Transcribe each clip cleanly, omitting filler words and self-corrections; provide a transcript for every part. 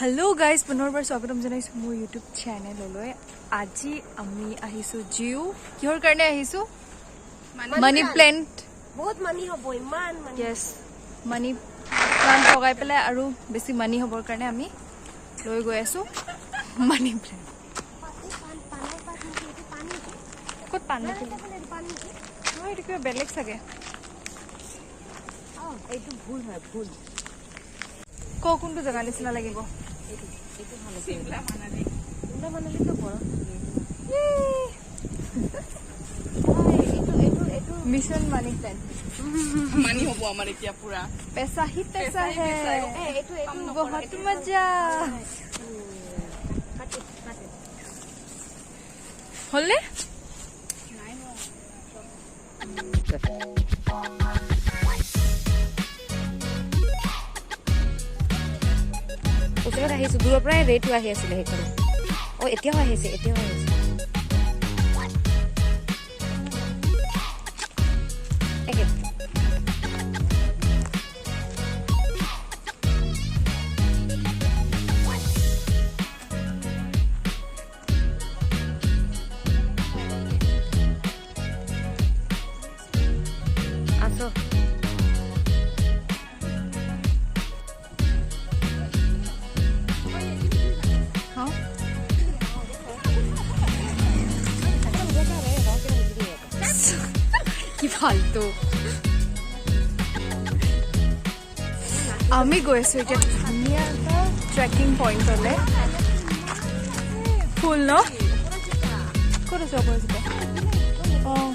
Hello guys पुनर्बार स्वागतम जनाइছো মোৰ YouTube চেনেললৈ। আজি আমি আহিছো জিও কিহৰ কাৰণে আহিছো মানি প্লান্ট বহুত মানি হ'ব ইমান মানি यस মানি প্লান্ট লগাই পেলাই আৰু বেছি মানি হ'বৰ কাৰণে আমি লৈ গৈ আছো মানি প্লান্ট কত পানী নহয় এইটো কিবা বেলেগ চাগে এইটো ভুল হয় ভুল কোনটো জাগা নিচিনা লাগিব এইটো ভালো চিমলা মানালি তো বড় এইটো মিশন মানি প্লান্ট মানি হ'ব আমাৰ এতিয়া পুৰা पैसा ही पैसा है এইটো बहुत मजा হলে ওচৰত আহিছো দূৰৰ পৰাই ৰেটটো আহি আছিলে সেইখন এতিয়াও আহিছে আছো কি ফালতু আমি গৈছো এতিয়া ধুনীয়া এটা ট্ৰেকিং পইণ্টলৈ ফুল ন ক'ত আছে অপজিটে অঁ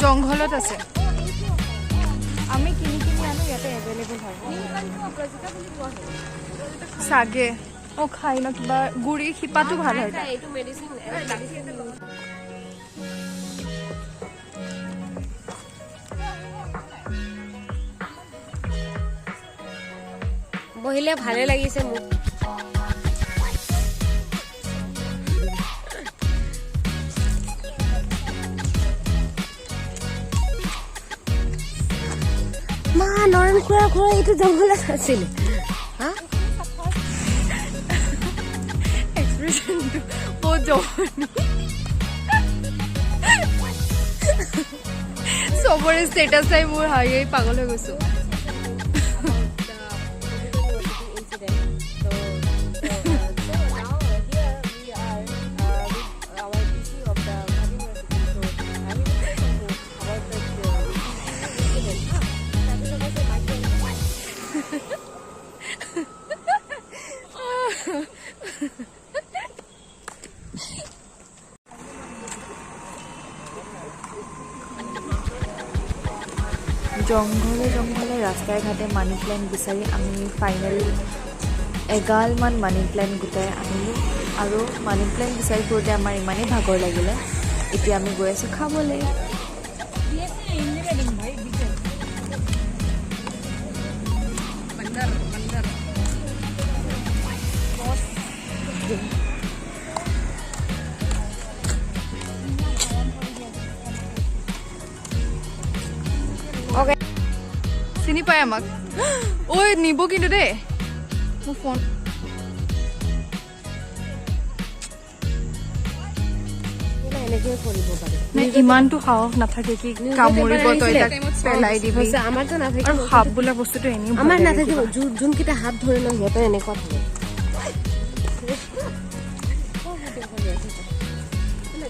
জংঘলত আছে আমি কিনি আনো ইয়াতে এভেইলেবল হয় চাগে অঁ খাই ন কিবা গুড়ি শিপাটো ভাল হয় এইটো মেডিচিন বহিলে ভালে লাগিছে মোক মা নয়ন খুৰা ঘৰ এইটো জংঘলত আছিল হা এক্সপ্ৰেছনটো বহুত জমনি চবৰে ষ্টেটাছ চাই মোৰ হাঁহি পাগল হৈ গৈছো জংঘলে ৰাস্তাই ঘাটে মানি প্লেণ্ট বিচাৰি আমি ফাইনেলি এগালমান মানি প্লেণ্ট গোটাই আনিলোঁ আৰু মানি প্লেণ্ট বিচাৰি ফুৰোঁতে আমাৰ ইমানেই ভাগৰ লাগিলে এতিয়া আমি গৈ আছোঁ খাবলৈ চিনি পায় আমাক ঐ নিব কিন্তু দেই মোৰ ফোন এনেকৈ কৰিব পাৰে ইমানটো সাহস নাথাকে কি কামুৰিব তই তাক পেলাই দিবি আমাৰতো নাথাকিব আৰু সাপ বোলা বস্তুটো এনেও আমাৰ নাথাকিব যোনকেইটা হাত ধৰে ন সিহঁতৰ এনেকুৱা থাকে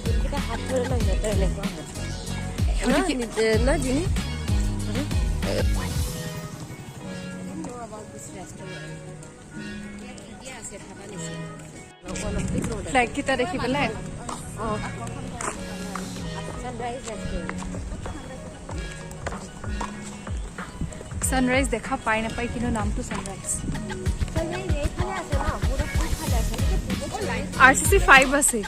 যোনকেইটা হাত ধৰে ন সিহঁতৰ এনেকুৱা হয় ন জিনি ফ্লেগ কেইটা দেখি পেলাই ছানৰাইজ দেখা পাই নাপায় কিন্তু নামটো ছানৰাইজ RCC 5 আছে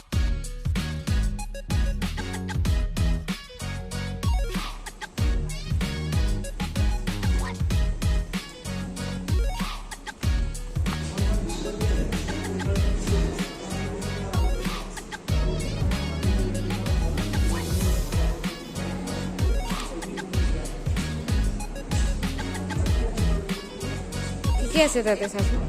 কি আছে তাতে চাচোন